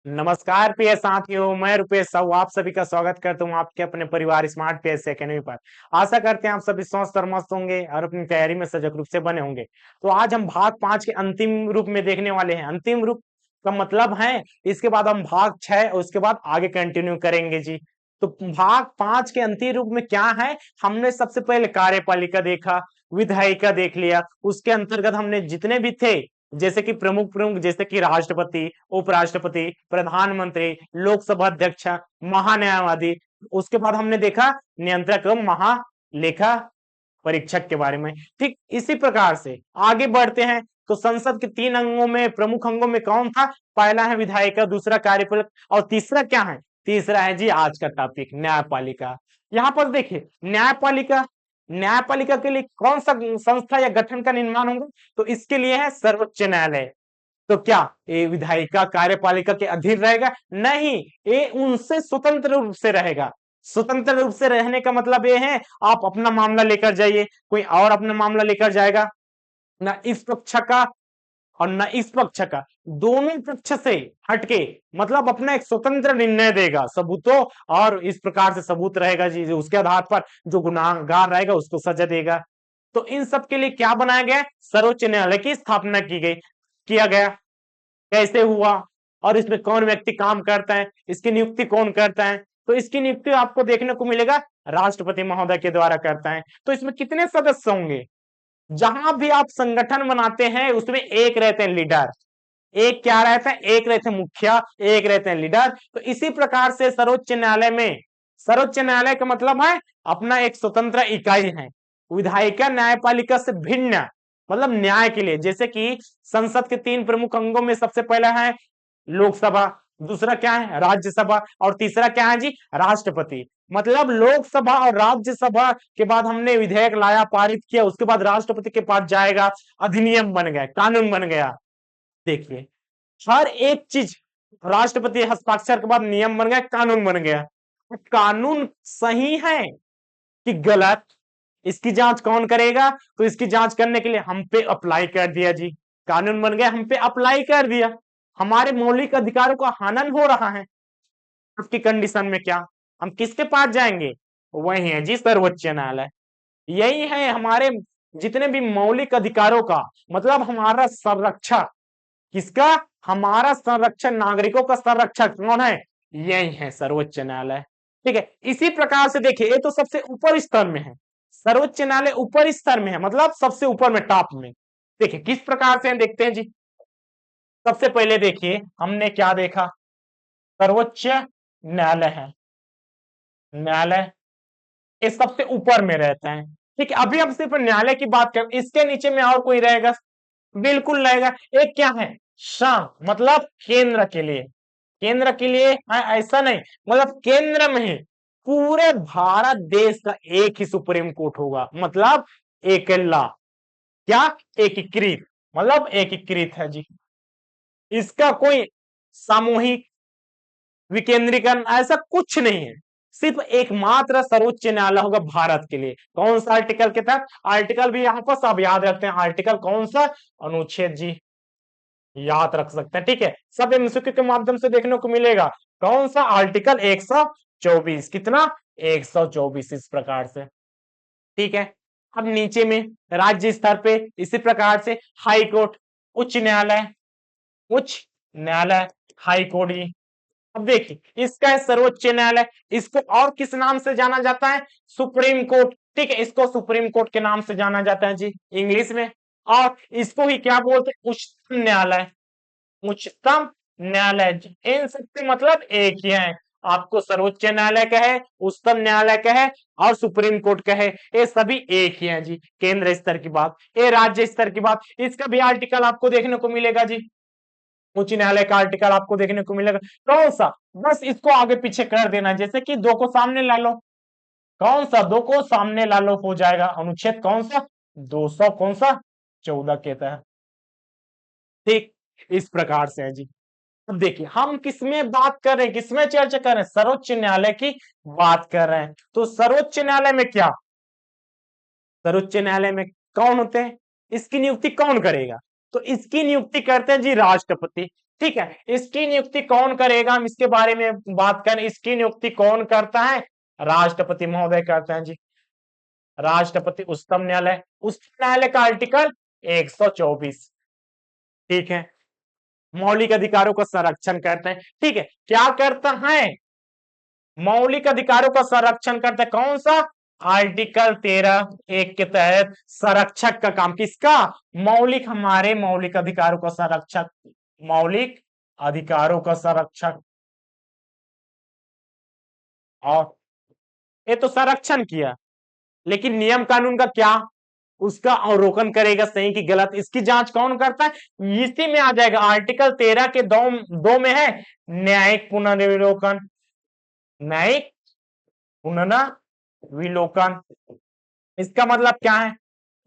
नमस्कार प्रिय साथियों, मैं रुपेश साहू आप सभी का स्वागत करता हूं आपके अपने परिवार स्मार्ट पीएस एकेडमी पर। आशा करते हैं आप सभी स्वस्थ और मस्त होंगे और अपनी तैयारी में सजग रूप से बने होंगे। तो आज हम भाग 5 के अंतिम रूप में देखने वाले हैं। अंतिम रूप का मतलब है इसके बाद हम भाग 6 और उसके बाद आगे कंटिन्यू करेंगे जी। तो भाग 5 के अंतिम रूप में क्या है, हमने सबसे पहले कार्यपालिका देखा, विधायिका देख लिया। उसके अंतर्गत हमने जितने भी थे जैसे कि प्रमुख प्रमुख जैसे कि राष्ट्रपति, उपराष्ट्रपति, प्रधानमंत्री, लोकसभा अध्यक्ष, महान्यायवादी। उसके बाद हमने देखा नियंत्रक एवं महालेखा परीक्षक के बारे में। ठीक इसी प्रकार से आगे बढ़ते हैं। तो संसद के 3 अंगों में प्रमुख अंगों में कौन था? पहला है विधायिका, दूसरा कार्यपालिका और तीसरा क्या है? तीसरा है जी आज का टॉपिक न्यायपालिका। यहाँ पर देखिए न्यायपालिका, न्यायपालिका के लिए कौन सा संस्था या गठन का निर्माण होगा? तो इसके लिए है सर्वोच्च न्यायालय। तो क्या ये विधायिका कार्यपालिका के अधीन रहेगा? नहीं, ये उनसे स्वतंत्र रूप से रहेगा। स्वतंत्र रूप से रहने का मतलब ये है आप अपना मामला लेकर जाइए, कोई और अपना मामला लेकर जाएगा ना, इस पक्ष का और न इस पक्ष का, दोनों पक्ष से हटके मतलब अपना एक स्वतंत्र निर्णय देगा सबूतों, और इस प्रकार से सबूत रहेगा जी उसके आधार पर जो गुनाहगार रहेगा उसको सजा देगा। तो इन सब के लिए क्या बनाया गया? सर्वोच्च न्यायालय की स्थापना की गई, किया गया। कैसे हुआ और इसमें कौन व्यक्ति काम करता है, इसकी नियुक्ति कौन करता है? तो इसकी नियुक्ति आपको देखने को मिलेगा राष्ट्रपति महोदय के द्वारा करता है। तो इसमें कितने सदस्य होंगे? जहां भी आप संगठन बनाते हैं उसमें एक रहते हैं लीडर, एक क्या रहता है? एक रहते हैं मुखिया, एक रहते हैं लीडर। तो इसी प्रकार से सर्वोच्च न्यायालय में, सर्वोच्च न्यायालय का मतलब है अपना एक स्वतंत्र इकाई है। विधायिका न्यायपालिका से भिन्न मतलब न्याय के लिए, जैसे कि संसद के 3 प्रमुख अंगों में सबसे पहला है लोकसभा, दूसरा क्या है राज्यसभा और तीसरा क्या है जी राष्ट्रपति। मतलब लोकसभा और राज्यसभा के बाद हमने विधेयक लाया, पारित किया, उसके बाद राष्ट्रपति के पास जाएगा, अधिनियम बन गया, कानून बन गया। देखिए हर एक चीज राष्ट्रपति हस्ताक्षर के बाद नियम बन गया, कानून बन गया। कानून सही है कि गलत, इसकी जांच कौन करेगा? तो इसकी जांच करने के लिए हम पे अप्लाई कर दिया जी, कानून बन गया, हम पे अप्लाई कर दिया। हमारे मौलिक अधिकारों का हनन हो रहा है, उसकी कंडीशन में क्या हम किसके पास जाएंगे? वही है जी सर्वोच्च न्यायालय। यही है हमारे जितने भी मौलिक अधिकारों का मतलब हमारा संरक्षण, किसका? हमारा संरक्षण, नागरिकों का संरक्षक कौन है? यही है सर्वोच्च न्यायालय। ठीक है, इसी प्रकार से देखिए ये तो सबसे ऊपर स्तर में है, सर्वोच्च न्यायालय ऊपर स्तर में है मतलब सबसे ऊपर में, टॉप में। देखिए किस प्रकार से देखते हैं जी। सबसे पहले देखिए हमने क्या देखा, सर्वोच्च न्यायालय है, न्यायालय ये सबसे ऊपर में रहता है। ठीक है, अभी हम सिर्फ न्यायालय की बात करें, इसके नीचे में और कोई रहेगा? बिल्कुल रहेगा। एक क्या है? शाम मतलब केंद्र के लिए, केंद्र के लिए है ऐसा नहीं, मतलब केंद्र में ही पूरे भारत देश का एक ही सुप्रीम कोर्ट होगा, मतलब एकल्ला, क्या? एकीकृत, मतलब एकीकृत है जी। इसका कोई सामूहिक विकेंद्रीकरण ऐसा कुछ नहीं है, सिर्फ एकमात्र सर्वोच्च न्यायालय होगा भारत के लिए। कौन सा आर्टिकल के तहत? आर्टिकल भी यहाँ पर सब याद रखते हैं, आर्टिकल कौन सा? अनुच्छेद जी, याद रख सकते हैं। ठीक है, सब एमसीक्यू के माध्यम से देखने को मिलेगा। कौन सा? आर्टिकल 124। कितना? 124 इस प्रकार से। ठीक है, अब नीचे में राज्य स्तर पे इसी प्रकार से हाई कोर्ट, उच्च न्यायालय, उच्च न्यायालय, हाई कोर्ट जी। अब देखिए इसका है सर्वोच्च न्यायालय, इसको और किस नाम से जाना जाता है? Supreme court. ठीक है, इसको सुप्रीम कोर्ट के नाम से जाना जाता है जी इंग्लिश में। और इसको ही क्या बोलते हैं? उच्चतम न्यायालय, उच्चतम न्यायालय। इन सबके मतलब एक ही है, आपको सर्वोच्च न्यायालय कहे, उच्चतम न्यायालय कहे और सुप्रीम कोर्ट कहे, ये सभी एक ही है जी। केंद्र स्तर की बात, ये राज्य स्तर की बात, इसका भी आर्टिकल आपको देखने को मिलेगा जी, उच्च न्यायालय का आर्टिकल आपको देखने को मिलेगा। कौन सा? बस इसको आगे पीछे कर देना, जैसे कि दो को सामने ला लो। कौन सा? दो को सामने ला लो हो जाएगा अनुच्छेद कौन सा? 200 कौन सा? 14 के तहत। ठीक इस प्रकार से है जी। अब देखिए हम किसमें बात कर रहे हैं, किसमें चर्चा कर रहे हैं? सर्वोच्च न्यायालय की बात कर रहे हैं। तो सर्वोच्च न्यायालय में क्या, सर्वोच्च न्यायालय में कौन होते हैं? इसकी नियुक्ति कौन करेगा? तो इसकी नियुक्ति करते हैं जी राष्ट्रपति। ठीक है, इसकी नियुक्ति कौन करेगा, हम इसके बारे में बात करें। इसकी नियुक्ति कौन करता है? राष्ट्रपति महोदय करते हैं जी। राष्ट्रपति। उच्चतम न्यायालय, उच्चतम न्यायालय का आर्टिकल 124। ठीक है, मौलिक अधिकारों का संरक्षण करते हैं। ठीक है, क्या करता है? मौलिक अधिकारों का संरक्षण करते हैं। कौन सा? आर्टिकल 13(1) के तहत संरक्षक का काम। किसका? मौलिक, हमारे मौलिक अधिकारों का संरक्षक, मौलिक अधिकारों का संरक्षक। और ये तो संरक्षण किया, लेकिन नियम कानून का क्या? उसका अवलोकन करेगा, सही की गलत, इसकी जांच कौन करता है? इसी में आ जाएगा। आर्टिकल 13 के दो में है न्यायिक पुनर्विलोकन। न्यायिक पुनर्विलोकन, इसका मतलब क्या है?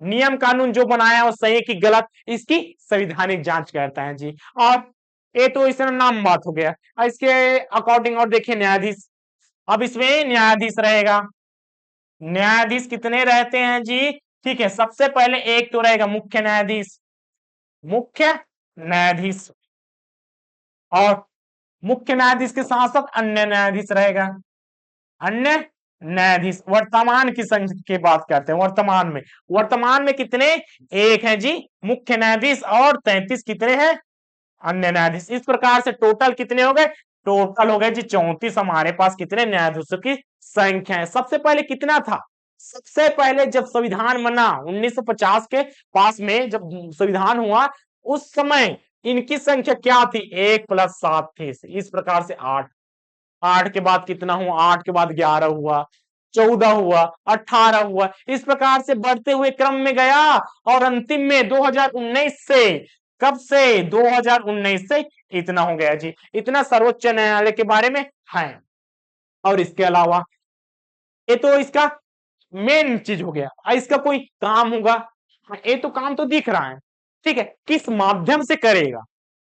नियम कानून जो बनाया वो सही की गलत, इसकी संवैधानिक जांच करता है जी। और ये तो इसमें नाम बात हो गया। इसके अकॉर्डिंग और देखिए न्यायाधीश। अब इसमें न्यायाधीश रहेगा। न्यायाधीश कितने रहते हैं जी? ठीक है, सबसे पहले एक तो रहेगा मुख्य न्यायाधीश। मुख्य न्यायाधीश, और मुख्य न्यायाधीश के साथ साथ अन्य न्यायाधीश रहेगा। अन्य न्यायाधीश, वर्तमान की संख्या की बात करते हैं। वर्तमान में कितने? एक है जी मुख्य न्यायाधीश, और 33 कितने हैं? अन्य न्यायाधीश। इस प्रकार से टोटल कितने हो गए? टोटल हो गए जी 34। हमारे पास कितने न्यायाधीशों की संख्या है? सबसे पहले कितना था? सबसे पहले जब संविधान बना 1950 के पास में, जब संविधान हुआ, उस समय इनकी संख्या क्या थी? 1+7 थी। इस प्रकार से 8। 8 के बाद कितना हुआ? 8 के बाद 11 हुआ, 14 हुआ, 18 हुआ, इस प्रकार से बढ़ते हुए क्रम में गया। और अंतिम में 2019 से, कब से? 2019 से इतना हो गया जी। इतना सर्वोच्च न्यायालय के बारे में है। और इसके अलावा ये तो इसका मेन चीज हो गया। इसका कोई काम होगा? ये तो काम तो दिख रहा है। ठीक है, किस माध्यम से करेगा,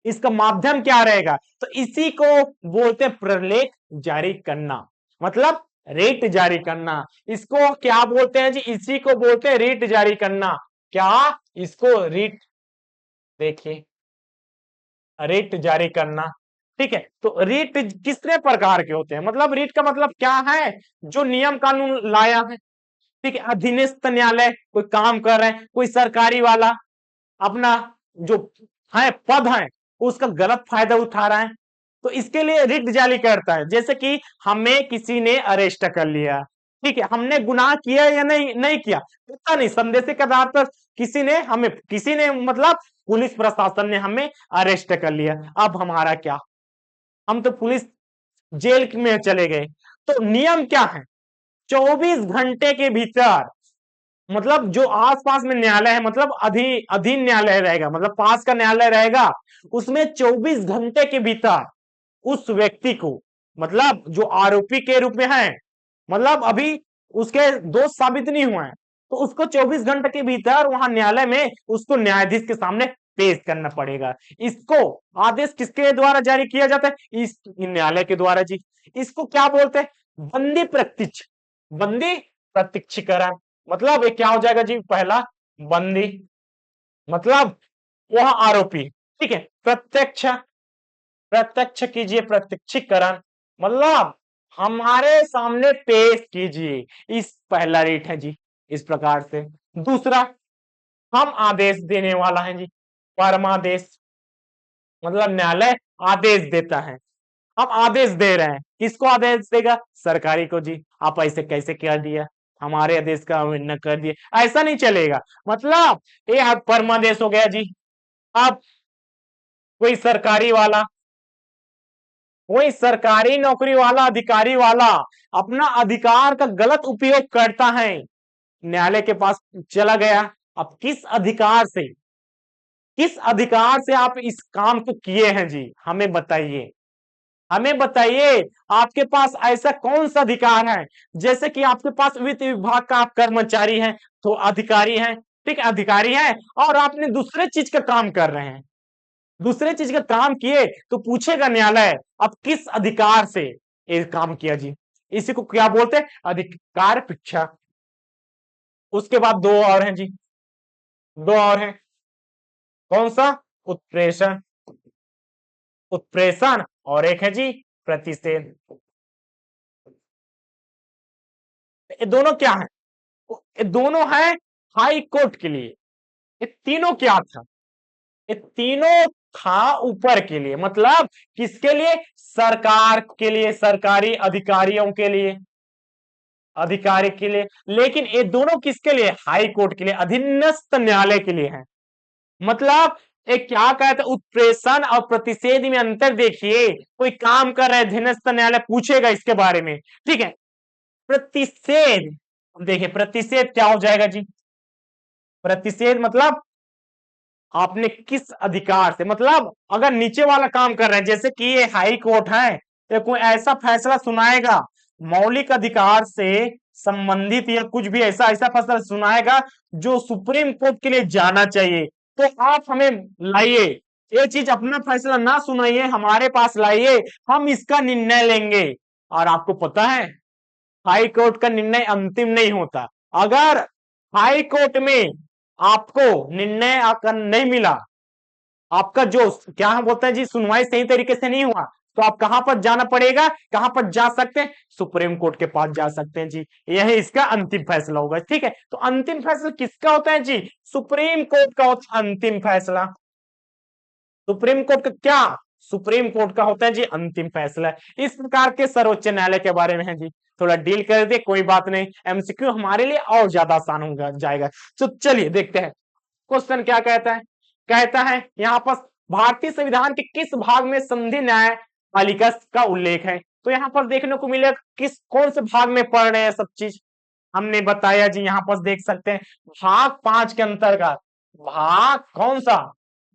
इसका माध्यम क्या रहेगा? तो इसी को बोलते हैं प्रलेख जारी करना, मतलब रेट जारी करना। इसको क्या बोलते हैं जी? इसी को बोलते हैं रेट जारी करना। क्या? इसको रेट, देखिए, रेट जारी करना। ठीक है, तो रेट कितने प्रकार के होते हैं? मतलब रेट का मतलब क्या है? जो नियम कानून लाया है। ठीक है, अधीनस्थ न्यायालय कोई काम कर रहे हैं, कोई सरकारी वाला अपना जो है पद है उसका गलत फायदा उठा रहा है, तो इसके लिए रिट जारी करता है। जैसे कि हमें किसी ने अरेस्ट कर लिया, ठीक है, हमने गुनाह किया या नहीं नहीं किया पता नहीं, संदेश के आधार पर किसी ने मतलब पुलिस प्रशासन ने हमें अरेस्ट कर लिया। अब हमारा क्या? हम तो पुलिस जेल में चले गए। तो नियम क्या है? 24 घंटे के भीतर, मतलब जो आसपास में न्यायालय है, मतलब अधीन न्यायालय रहेगा, मतलब पास का न्यायालय रहेगा, उसमें 24 घंटे के भीतर उस व्यक्ति को, मतलब जो आरोपी के रूप में है, मतलब अभी उसके दोष साबित नहीं हुए हैं, तो उसको 24 घंटे के भीतर वहां न्यायालय में उसको न्यायाधीश के सामने पेश करना पड़ेगा। इसको आदेश किसके द्वारा जारी किया जाता है? इस न्यायालय के द्वारा जी। इसको क्या बोलते हैं? बंदी प्रत्यक्ष, बंदी प्रत्यक्षीकरण। मतलब ये क्या हो जाएगा जी? पहला बंदी, मतलब वह आरोपी, ठीक है, प्रत्यक्ष, प्रत्यक्ष कीजिए, प्रत्यक्षीकरण मतलब हमारे सामने पेश कीजिए। इस पहला रेट है जी, इस प्रकार से। दूसरा, हम आदेश देने वाला है जी, परमादेश, मतलब न्यायालय आदेश देता है। हम आदेश दे रहे हैं, किसको आदेश देगा? सरकारी को जी। आप ऐसे कैसे कर दिया, हमारे आदेश का अवहेलना कर दिया, ऐसा नहीं चलेगा। मतलब ये परमादेश हो गया जी। अब कोई सरकारी वाला, कोई सरकारी नौकरी वाला, अधिकारी वाला अपना अधिकार का गलत उपयोग करता है, न्यायालय के पास चला गया। अब किस अधिकार से आप इस काम को किए हैं जी? हमें बताइए, हमें बताइए। आपके पास ऐसा कौन सा अधिकार है? जैसे कि आपके पास वित्त विभाग का आप कर्मचारी हैं, तो अधिकारी हैं, ठीक है, अधिकारी हैं, और आपने दूसरे चीज का काम कर रहे हैं, दूसरे चीज का काम किए, तो पूछेगा न्यायालय अब किस अधिकार से ये काम किया जी? इसी को क्या बोलते हैं? अधिकार परीक्षा। उसके बाद दो और हैं जी, दो और हैं। कौन सा? उत्प्रेषण। उत्प्रेषण और एक है जी प्रतिषेध। ये दोनों क्या है? ये दोनों है हाई कोर्ट के लिए। ये तीनों क्या था? ये तीनों था ऊपर के लिए, मतलब किसके लिए? सरकार के लिए, सरकारी अधिकारियों के लिए, अधिकारी के लिए। लेकिन ये दोनों किसके लिए? हाई कोर्ट के लिए, अधीनस्थ न्यायालय के लिए है। मतलब एक क्या कहते हैं, उत्प्रेषण और प्रतिषेध में अंतर देखिए। कोई काम कर रहे अधीनस्थ न्यायालय पूछेगा इसके बारे में, ठीक है। प्रतिषेध, देखिए प्रतिषेध क्या हो जाएगा जी? प्रतिषेध मतलब आपने किस अधिकार से, मतलब अगर नीचे वाला काम कर रहे हैं, जैसे कि ये हाई कोर्ट है, तो कोई ऐसा फैसला सुनाएगा मौलिक अधिकार से संबंधित, या कुछ भी ऐसा ऐसा फैसला सुनाएगा जो सुप्रीम कोर्ट के लिए जाना चाहिए, तो आप हमें लाइए, ये चीज अपना फैसला ना सुनाइए, हमारे पास लाइए, हम इसका निर्णय लेंगे। और आपको पता है हाई कोर्ट का निर्णय अंतिम नहीं होता। अगर हाई कोर्ट में आपको निर्णय आकर नहीं मिला, आपका जो क्या हम बोलते हैं जी, सुनवाई सही तरीके से नहीं हुआ, तो आप कहां पर जाना पड़ेगा? कहां पर जा सकते हैं? सुप्रीम कोर्ट के पास जा सकते हैं जी। यही इसका अंतिम फैसला होगा, ठीक है। तो अंतिम फैसला किसका होता है जी? सुप्रीम कोर्ट का होता है अंतिम फैसला। सुप्रीम कोर्ट का क्या? सुप्रीम कोर्ट का होता है जी अंतिम फैसला। इस प्रकार के सर्वोच्च न्यायालय के बारे में है जी, थोड़ा डील कर दे, कोई बात नहीं, एमसीक्यू हमारे लिए और ज्यादा आसान होगा जाएगा। तो चलिए देखते हैं क्वेश्चन क्या कहता है। कहता है यहाँ पर भारतीय संविधान के किस भाग में संधि न्यायपालिका का उल्लेख है? तो यहाँ पर देखने को मिलेगा किस कौन से भाग में पढ़ रहे हैं सब चीज, हमने बताया जी। यहाँ पर देख सकते हैं भाग 5 के अंतर्गत, भाग कौन सा?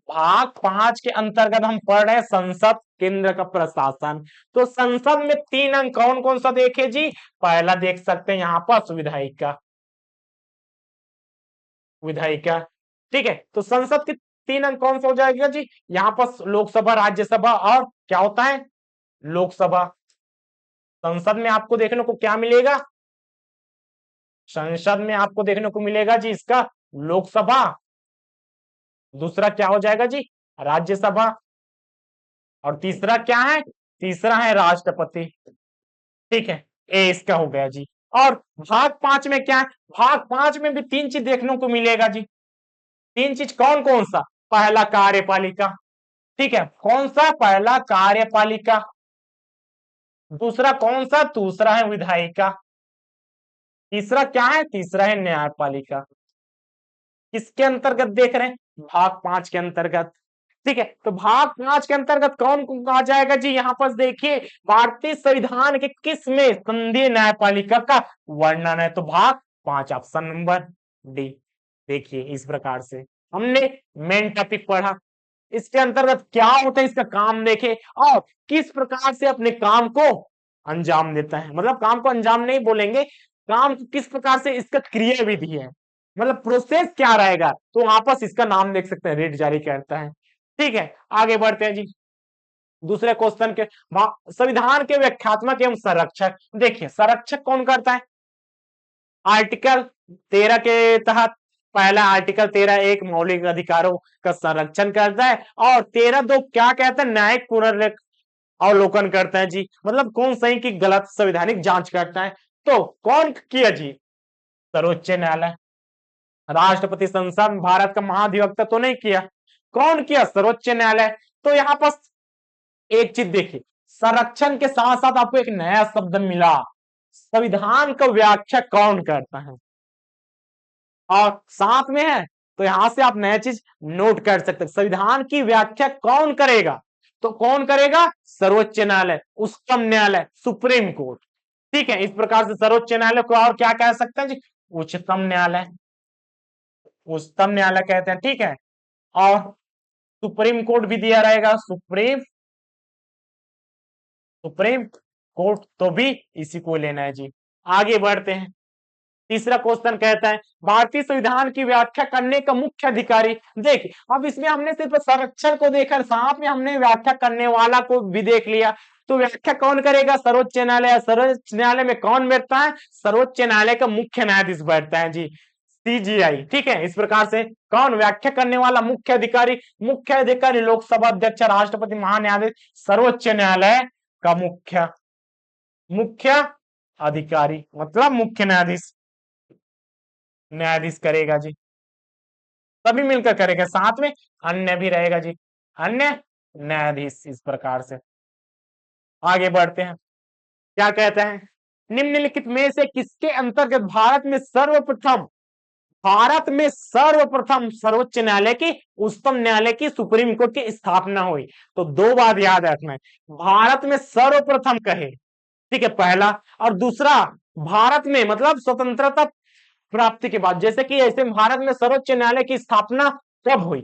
भाग 5 के अंतर्गत हम पढ़ रहे हैं संसद केंद्र का प्रशासन। तो संसद में 3 अंग कौन कौन सा देखे जी? पहला देख सकते हैं यहाँ पर विधायिका, विधायिका, ठीक है। तो संसद के 3 अंग कौन सा हो जाएगा जी? यहाँ पर लोकसभा, राज्यसभा और क्या होता है? लोकसभा। संसद में आपको देखने को क्या मिलेगा? संसद में आपको देखने को मिलेगा जी इसका लोकसभा, दूसरा क्या हो जाएगा जी? राज्यसभा, और तीसरा क्या है? तीसरा है राष्ट्रपति, ठीक है। ए इसका हो गया जी। और भाग 5 में क्या है? भाग 5 में भी 3 चीज देखने को मिलेगा जी। 3 चीज कौन कौन सा? पहला कार्यपालिका, ठीक है, कौन सा? पहला कार्यपालिका। दूसरा कौन सा? दूसरा है विधायिका। तीसरा क्या है? तीसरा है न्यायपालिका। किसके अंतर्गत देख रहे हैं? भाग 5 के अंतर्गत, ठीक है। तो भाग 5 के अंतर्गत कौन कौन कहा जाएगा जी? यहाँ पर देखिए भारतीय संविधान के किस में संघीय न्यायपालिका का वर्णन है? तो भाग 5, ऑप्शन नंबर डी। देखिए इस प्रकार से हमने मेन टॉपिक पढ़ा, इसके अंतर्गत क्या होता है, इसका काम देखे, और किस प्रकार से अपने काम को अंजाम देता है। मतलब काम को अंजाम नहीं बोलेंगे, काम किस प्रकार से, इसका क्रिया विधि है, मतलब प्रोसेस क्या रहेगा। तो वापस इसका नाम देख सकते हैं, रेट जारी करता है, ठीक है। आगे बढ़ते हैं जी दूसरे क्वेश्चन के। संविधान के व्याख्यात्मक एवं संरक्षक, देखिए संरक्षक कौन करता है? आर्टिकल 13 के तहत पहला आर्टिकल 13(1) मौलिक अधिकारों का संरक्षण करता है, और 13(2) क्या कहता है? न्यायिक पुनर्अवलोकन करता है जी, मतलब कौन सही की गलत संवैधानिक जांच करता है। तो कौन किया जी? सर्वोच्च न्यायालय। राष्ट्रपति, संसद, भारत का महाधिवक्ता तो नहीं किया, कौन किया? सर्वोच्च न्यायालय। तो यहाँ पर एक चीज देखिए, संरक्षण के साथ साथ आपको एक नया शब्द मिला, संविधान का व्याख्या कौन करता है, और साथ में है, तो यहां से आप नया चीज नोट कर सकते हैं, संविधान की व्याख्या कौन करेगा? तो कौन करेगा? सर्वोच्च न्यायालय, उच्चतम न्यायालय, सुप्रीम कोर्ट, ठीक है। इस प्रकार से सर्वोच्च न्यायालय को और क्या कह सकते हैं जी? उच्चतम न्यायालय, उच्चतम न्यायालय कहते हैं, ठीक है। और सुप्रीम कोर्ट भी दिया रहेगा, सुप्रीम, सुप्रीम कोर्ट, तो भी इसी को लेना है जी। आगे बढ़ते हैं, तीसरा क्वेश्चन कहता है भारतीय संविधान की व्याख्या करने का मुख्य अधिकारी। देखिए अब इसमें हमने सिर्फ संरक्षण को देखा, साथ में हमने व्याख्या करने वाला को भी देख लिया। तो व्याख्या कौन करेगा? सर्वोच्च न्यायालय। सर्वोच्च न्यायालय में कौन बैठता है? सर्वोच्च न्यायालय का मुख्य न्यायाधीश बैठता है जी। सीजीआई, ठीक है। इस प्रकार से कौन व्याख्या करने वाला? मुख्य अधिकारी लोकसभा अध्यक्ष, राष्ट्रपति, महान्यायाधीश, सर्वोच्च न्यायालय का मुख्य अधिकारी मतलब मुख्य न्यायाधीश करेगा जी, सभी मिलकर करेगा, साथ में अन्य भी रहेगा जी, अन्य न्यायाधीश। इस प्रकार से आगे बढ़ते हैं, क्या कहते हैं? निम्नलिखित में से किसके अंतर्गत भारत में सर्वप्रथम सर्वोच्च न्यायालय की, उच्चतम न्यायालय की, सुप्रीम कोर्ट की स्थापना हुई? तो दो बात याद रखना है, भारत में सर्वप्रथम कहे, ठीक है, पहला, और दूसरा भारत में मतलब स्वतंत्रता प्राप्ति के बाद, जैसे कि ऐसे भारत में सर्वोच्च न्यायालय की स्थापना कब हुई?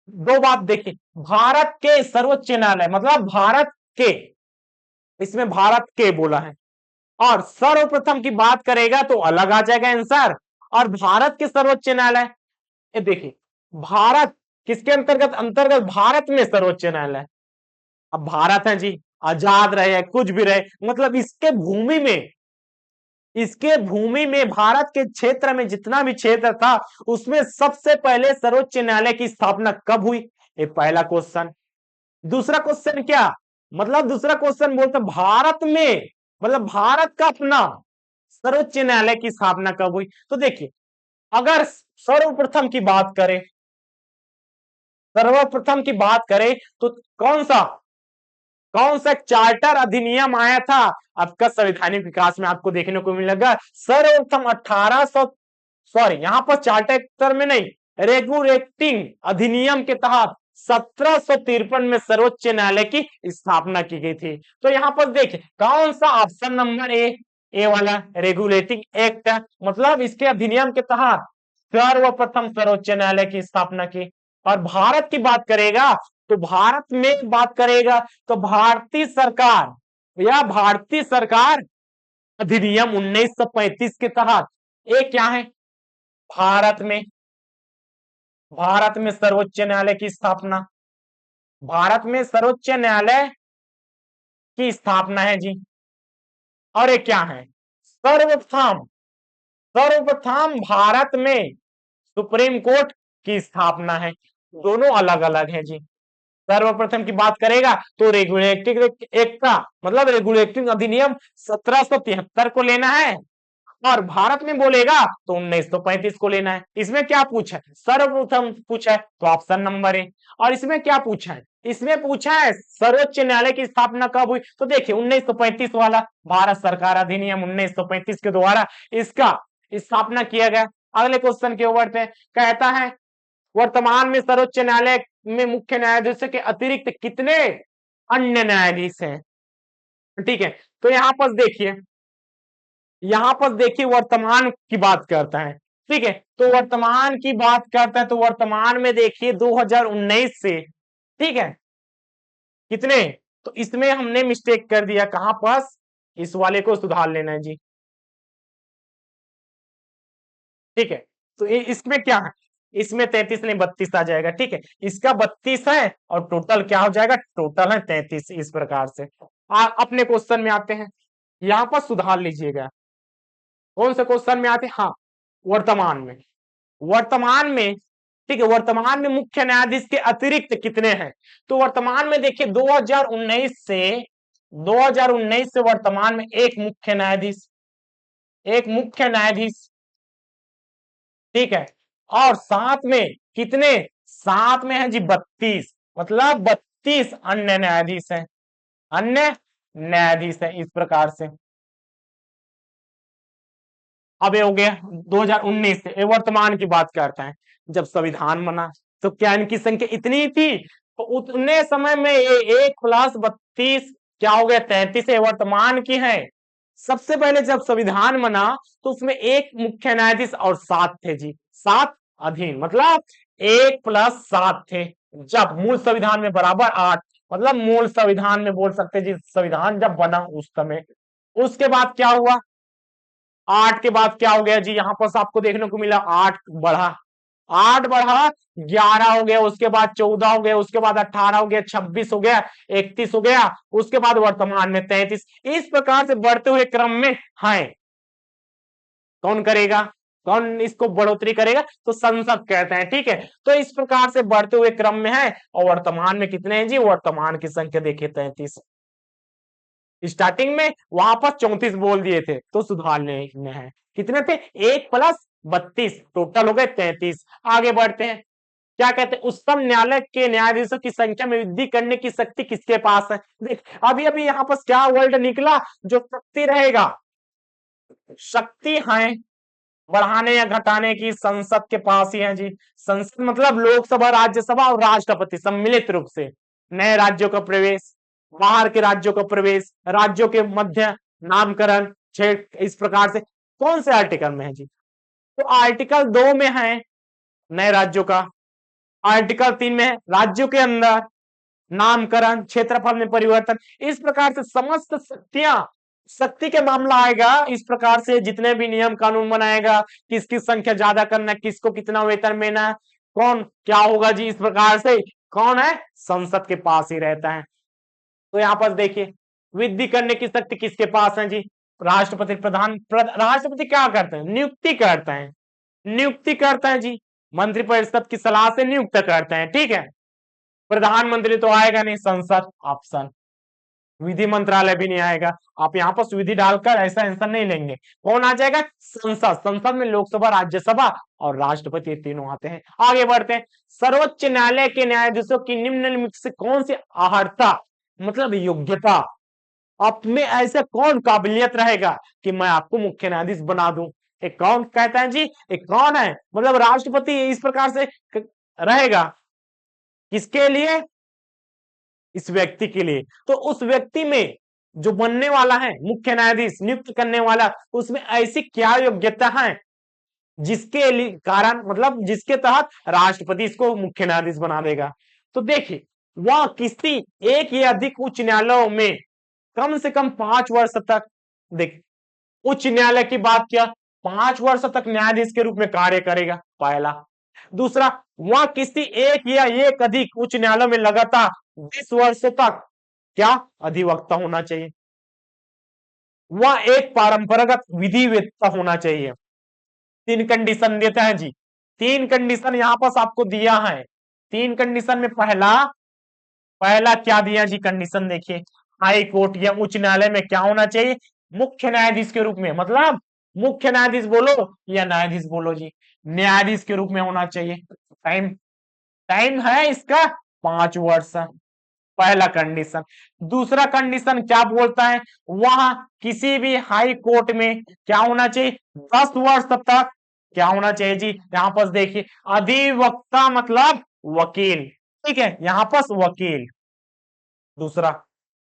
दो बात देखिए, भारत के सर्वोच्च न्यायालय मतलब भारत के, इसमें भारत के बोला है, और सर्वप्रथम की बात करेगा तो अलग आ जाएगा आंसर। और भारत के सर्वोच्च न्यायालय, ये देखिए, भारत किसके अंतर्गत? अंतर्गत भारत में सर्वोच्च न्यायालय। अब भारत है जी, आजाद रहे कुछ भी रहे, मतलब इसके भूमि में भारत के क्षेत्र में जितना भी क्षेत्र था उसमें सबसे पहले सर्वोच्च न्यायालय की स्थापना कब हुई? ये पहला क्वेश्चन। दूसरा क्वेश्चन क्या, मतलब दूसरा क्वेश्चन बोलते भारत में मतलब भारत का अपना सर्वोच्च न्यायालय की स्थापना कब हुई? तो देखिए, अगर सर्वप्रथम की बात करें तो कौन सा चार्टर अधिनियम आया था आपका संवैधानिक विकास में? आपको देखने को मिलेगा सर्वप्रथम 1800, सॉरी यहां पर चार्टर में नहीं, रेगुलेटिंग अधिनियम के तहत 1753 में सर्वोच्च न्यायालय की स्थापना की गई थी। तो यहां पर देखिए कौन सा, ऑप्शन नंबर ए वाला रेगुलेटिंग एक्ट, मतलब इसके अधिनियम के तहत सर्वप्रथम सर्वोच्च न्यायालय की स्थापना की। और भारत की बात करेगा तो भारत में बात करेगा तो भारतीय सरकार अधिनियम 1935 के तहत, एक क्या है, भारत में सर्वोच्च न्यायालय की स्थापना, भारत में सर्वोच्च न्यायालय की स्थापना है जी। और एक क्या है, सर्वप्रथम भारत में सुप्रीम कोर्ट की स्थापना है। दोनों अलग अलग हैं जी। सर्वप्रथम की बात करेगा तो रेगुलेटिंग एक्ट का मतलब रेगुलेटिंग अधिनियम 1773 को लेना है, और भारत में बोलेगा तो 1935 को लेना है। इसमें क्या पूछा है? सर्वप्रथम पूछा है तो ऑप्शन नंबर ए। और इसमें क्या पूछा है? इसमें पूछा है सर्वोच्च न्यायालय की स्थापना कब हुई? तो देखिए 1935 वाला, भारत सरकार अधिनियम 1935 के द्वारा इसका स्थापना किया गया। अगले क्वेश्चन के ऊपर पे कहता है वर्तमान में सर्वोच्च न्यायालय में मुख्य न्यायाधीश के अतिरिक्त कितने अन्य न्यायाधीश हैं? ठीक है, तो यहां पर देखिए वर्तमान की बात करता है, ठीक है, तो वर्तमान की बात करता है तो वर्तमान में देखिए 2019 से, ठीक है, कितने, तो इसमें हमने मिस्टेक कर दिया, कहां पर, इस वाले को सुधार लेना है जी, ठीक है, तो इसमें क्या है, इसमें 33 नहीं 32 आ जाएगा, ठीक है, इसका 32 है और टोटल क्या हो जाएगा, टोटल है 33। इस प्रकार से अपने क्वेश्चन में आते हैं, यहां पर सुधार लीजिएगा, कौन से क्वेश्चन में आते हैं, हाँ वर्तमान में, ठीक है, वर्तमान में मुख्य न्यायाधीश के अतिरिक्त कितने हैं? तो वर्तमान में देखिए 2019 से वर्तमान में एक मुख्य न्यायाधीश, ठीक है, और साथ में कितने, साथ में है जी 32, मतलब 32 अन्य न्यायाधीश है। इस प्रकार से अब ये हो गया 2019 से, वर्तमान की बात करते हैं, जब संविधान बना तो क्या इनकी संख्या इतनी थी? तो उतने समय में ये 1+32 क्या हो गया, 33 वर्तमान की है। सबसे पहले जब संविधान बना तो उसमें एक मुख्य न्यायाधीश और 7 थे जी, 7 अधीन, मतलब 1+7 थे। जब मूल संविधान में बराबर 8, मतलब मूल संविधान में बोल सकते जी, संविधान जब बना उस समय, उसके बाद क्या हुआ, 8 के बाद क्या हो गया जी, यहां पर आपको देखने को मिला 8 बढ़ा 11 हो गया, उसके बाद 14 हो गया, उसके बाद 18 हो गया, 26 हो गया, 31 हो गया, उसके बाद वर्तमान में 33। इस प्रकार से बढ़ते हुए क्रम में है, कौन करेगा, कौन इसको बढ़ोतरी करेगा? तो संसद कहते हैं, ठीक है। तो इस प्रकार से बढ़ते हुए क्रम में है, और वर्तमान में कितने हैं जी? वर्तमान की संख्या देखिए 33। स्टार्टिंग में वहां पर 34 बोल दिए थे, तो सुधारने में है। कितने थे? 1 प्लस 32, टोटल हो गए 33। आगे बढ़ते हैं, क्या कहते हैं? उच्चतम न्यायालय के न्यायाधीशों की संख्या में वृद्धि करने की शक्ति किसके पास है? देख अभी अभी यहाँ पर क्या वर्ड निकला? जो शक्ति रहेगा, शक्ति है बढ़ाने या घटाने की संसद के पास ही है जी। संसद मतलब लोकसभा, राज्यसभा और राष्ट्रपति सम्मिलित रूप से। नए राज्यों का प्रवेश, बाहर के राज्यों का प्रवेश, राज्यों के मध्य नामकरण, छेद, इस प्रकार से कौन से आर्टिकल में है जी? तो आर्टिकल 2 में है नए राज्यों का, आर्टिकल 3 में है राज्यों के अंदर नामकरण, क्षेत्रफल में परिवर्तन। इस प्रकार से समस्त शक्तियां, शक्ति के मामला आएगा इस प्रकार से, जितने भी नियम कानून बनाएगा, किसकी संख्या ज्यादा करना, किसको कितना वेतन देना, कौन क्या होगा जी, इस प्रकार से कौन है? संसद के पास ही रहता है। तो यहां पर देखिए वृद्धि करने की शक्ति किसके पास है जी? राष्ट्रपति। राष्ट्रपति क्या करते हैं? नियुक्ति करते हैं, नियुक्ति करते हैं जी, मंत्रिपरिषद की सलाह से नियुक्त करते हैं, ठीक है। प्रधानमंत्री तो आएगा नहीं, संसद ऑप्शन। विधि मंत्रालय भी नहीं आएगा। आप यहाँ पर विधि डालकर ऐसा आंसर नहीं लेंगे। कौन आ जाएगा? संसद। संसद में लोकसभा, राज्यसभा और राष्ट्रपति तीनों आते हैं। आगे बढ़ते हैं, सर्वोच्च न्यायालय के न्यायाधीशों की निम्नलिखित से कौन सी अर्हता, मतलब योग्यता, आप में ऐसा कौन काबिलियत रहेगा कि मैं आपको मुख्य न्यायाधीश बना दूं? एक कौन कहता है जी? एक कौन है? मतलब राष्ट्रपति इस प्रकार से रहेगा, किसके लिए? इस व्यक्ति के लिए। तो उस व्यक्ति में जो बनने वाला है मुख्य न्यायाधीश, नियुक्त करने वाला, उसमें ऐसी क्या योग्यता है जिसके लिए कारण, मतलब जिसके तहत राष्ट्रपति इसको मुख्य न्यायाधीश बना देगा? तो देखिए वह किसी एक या अधिक उच्च न्यायालयों में कम से कम 5 वर्ष तक, देख उच्च न्यायालय की बात किया, 5 वर्ष तक न्यायाधीश के रूप में कार्य करेगा, पहला। दूसरा, वह किसी एक या एक अधिक उच्च न्यायालय में लगातार 20 वर्ष तक क्या अधिवक्ता होना चाहिए। वह एक परंपरागत विधिवेत्ता होना चाहिए। 3 कंडीशन देता है जी, 3 कंडीशन यहां पर आपको दिया है। 3 कंडीशन में पहला पहला क्या दिया जी? कंडीशन देखिए, हाई कोर्ट या उच्च न्यायालय में क्या होना चाहिए? मुख्य न्यायाधीश के रूप में, मतलब मुख्य न्यायाधीश बोलो या न्यायाधीश बोलो जी, न्यायाधीश के रूप में होना चाहिए। टाइम टाइम है इसका 5 वर्ष, पहला कंडीशन। दूसरा कंडीशन क्या बोलता है? वहां किसी भी हाई कोर्ट में क्या होना चाहिए? 10 वर्ष तक क्या होना चाहिए जी? यहां पर देखिए, अधिवक्ता मतलब वकील, ठीक है, यहां पर वकील। दूसरा,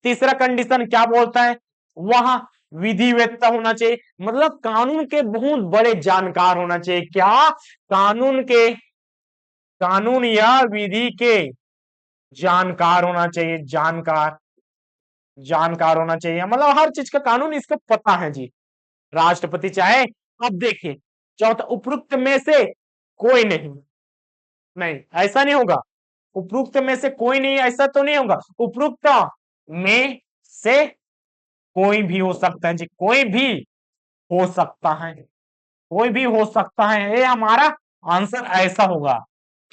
तीसरा कंडीशन क्या बोलता है? वहां विधिवेत्ता होना चाहिए, मतलब कानून के बहुत बड़े जानकार होना चाहिए। क्या? कानून या विधि के जानकार होना चाहिए, जानकार, जानकार होना चाहिए, मतलब हर चीज का कानून इसको पता है जी, राष्ट्रपति चाहे। अब देखिए चौथा, उपरोक्त में से कोई नहीं, नहीं ऐसा नहीं होगा। उपरोक्त में से कोई नहीं, ऐसा तो नहीं होगा। उपरोक्त में से कोई भी हो सकता है जी, कोई भी हो सकता है, कोई भी हो सकता है, ये हमारा आंसर ऐसा होगा।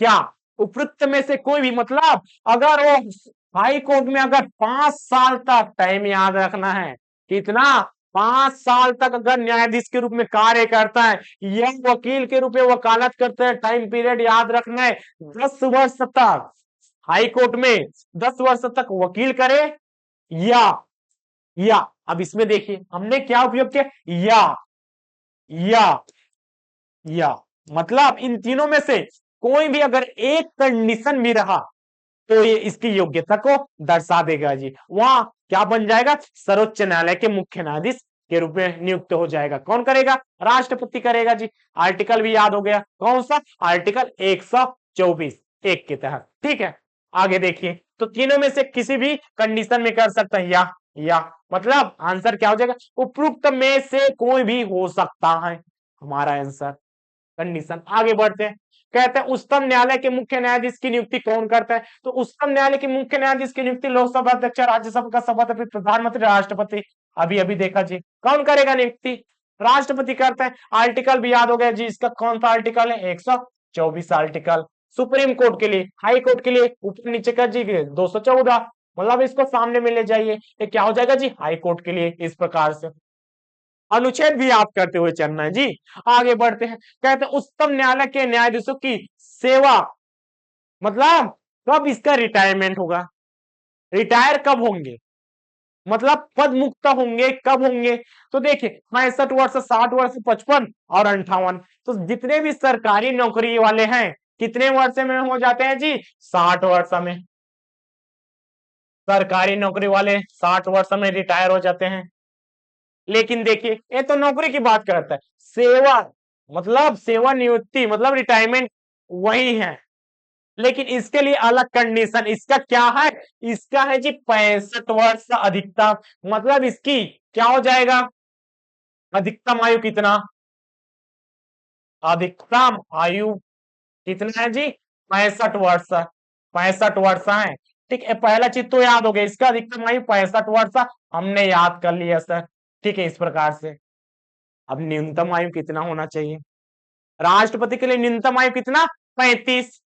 क्या? उपरोक्त में से कोई भी, मतलब अगर वो हाई कोर्ट में अगर 5 साल तक, टाइम याद रखना है कितना, 5 साल तक अगर न्यायाधीश के रूप में कार्य करता है या वकील के रूप में वकालत करता है, टाइम पीरियड याद रखना है 10 वर्ष तक हाई कोर्ट में, 10 वर्ष तक वकील करे, या या अब इसमें देखिए हमने क्या उपयोग किया, या या मतलब इन तीनों में से कोई भी अगर एक कंडीशन भी रहा तो ये इसकी योग्यता को दर्शा देगा जी। वहां क्या बन जाएगा? सर्वोच्च न्यायालय के मुख्य न्यायाधीश के रूप में नियुक्त हो जाएगा। कौन करेगा? राष्ट्रपति करेगा जी। आर्टिकल भी याद हो गया, कौन सा? आर्टिकल 124 एक के तहत, ठीक है। आगे देखिए, तो तीनों में से किसी भी कंडीशन में कर सकता है, या मतलब आंसर क्या हो जाएगा? उपरोक्त में से कोई भी हो सकता है, हमारा आंसर कंडीशन। आगे बढ़ते हैं, कहते हैं उच्चतम न्यायालय के मुख्य न्यायाधीश की नियुक्ति कौन करता है? तो उच्चतम न्यायालय के मुख्य न्यायाधीश की नियुक्ति लोकसभा अध्यक्ष, राज्यसभा का सभापति, प्रधानमंत्री, राष्ट्रपति। अभी अभी देखा जी, कौन करेगा नियुक्ति? राष्ट्रपति करते हैं। आर्टिकल भी याद हो गया जी, इसका कौन सा आर्टिकल है? 124 आर्टिकल। सुप्रीम कोर्ट के लिए, हाई कोर्ट के लिए ऊपर नीचे कर जी 214, मतलब इसको सामने में ले जाइए, ये क्या हो जाएगा जी? हाई कोर्ट के लिए। इस प्रकार से अनुच्छेद भी याद करते हुए चलना है जी। आगे बढ़ते हैं, कहते हैं उच्चतम न्यायालय के न्यायाधीशों की सेवा, मतलब कब इसका रिटायरमेंट होगा, रिटायर कब होंगे, मतलब पद मुक्त होंगे कब होंगे? तो देखिए 65 वर्ष, 60 वर्ष, 55 और 58, तो जितने भी सरकारी नौकरी वाले हैं कितने वर्ष में हो जाते हैं जी? 60 वर्ष में। सरकारी नौकरी वाले 60 वर्ष में रिटायर हो जाते हैं। लेकिन देखिए ये तो नौकरी की बात करता है, सेवा मतलब सेवानिवृत्ति मतलब रिटायरमेंट वही है, लेकिन इसके लिए अलग कंडीशन। इसका क्या है? इसका है जी 65 वर्ष अधिकतम, मतलब इसकी क्या हो जाएगा? अधिकतम आयु कितना? अधिकतम आयु कितना है जी? 65 वर्ष। 65 वर्ष है, ठीक है। पहला चीज तो याद हो गया, इसका अधिकतम आयु 65 वर्ष हमने याद कर लिया सर, ठीक है। इस प्रकार से अब न्यूनतम आयु कितना होना चाहिए? राष्ट्रपति के लिए न्यूनतम आयु कितना? 35।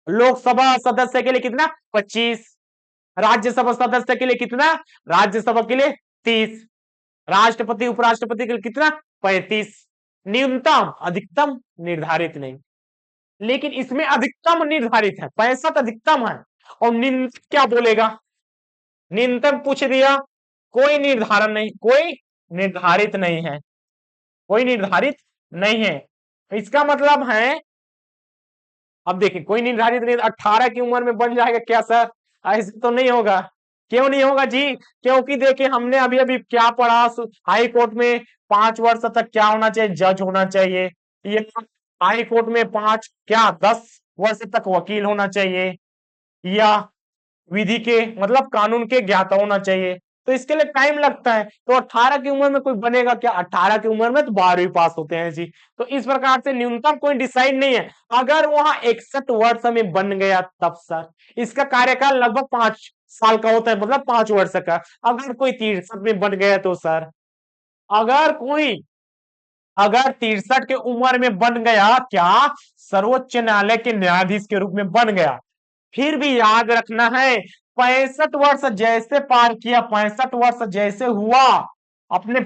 लोकसभा सदस्य के लिए कितना? 25। राज्यसभा सदस्य के लिए कितना? राज्यसभा के लिए 30। राष्ट्रपति उपराष्ट्रपति के लिए कितना? 35। न्यूनतम, अधिकतम निर्धारित नहीं, लेकिन इसमें अधिकतम निर्धारित है, 65 अधिकतम है। और न्यूनतम क्या बोलेगा? न्यूनतम पूछ दिया, कोई निर्धारण नहीं, कोई निर्धारित नहीं है, कोई निर्धारित नहीं है। इसका मतलब है, अब देखिए कोई निर्धारित नहीं, 18 की उम्र में बन जाएगा क्या सर? ऐसे तो नहीं होगा। क्यों नहीं होगा जी? क्योंकि देखिए हमने अभी अभी क्या पढ़ा हाई कोर्ट में 5 वर्ष तक क्या होना चाहिए? जज होना चाहिए। ये हाई कोर्ट में 5 क्या 10 वर्ष तक वकील होना चाहिए, या विधि के मतलब कानून के ज्ञाता होना चाहिए। तो इसके लिए टाइम लगता है। तो 18 की उम्र में कोई बनेगा क्या? 18 की उम्र में तो 12वीं पास होते हैं जी। तो इस प्रकार से न्यूनतम कोई डिसाइड नहीं है। अगर वहां 61 वर्ष में बन गया तब सर, इसका कार्यकाल लगभग 5 साल का होता है, मतलब 5 वर्ष का। अगर कोई 63 में बन गया तो सर, अगर कोई अगर 63 के उम्र में बन गया, क्या सर्वोच्च न्यायालय के न्यायाधीश के रूप में बन गया, फिर भी याद रखना है 65 वर्ष जैसे पार किया, 65 वर्ष जैसे हुआ, अपने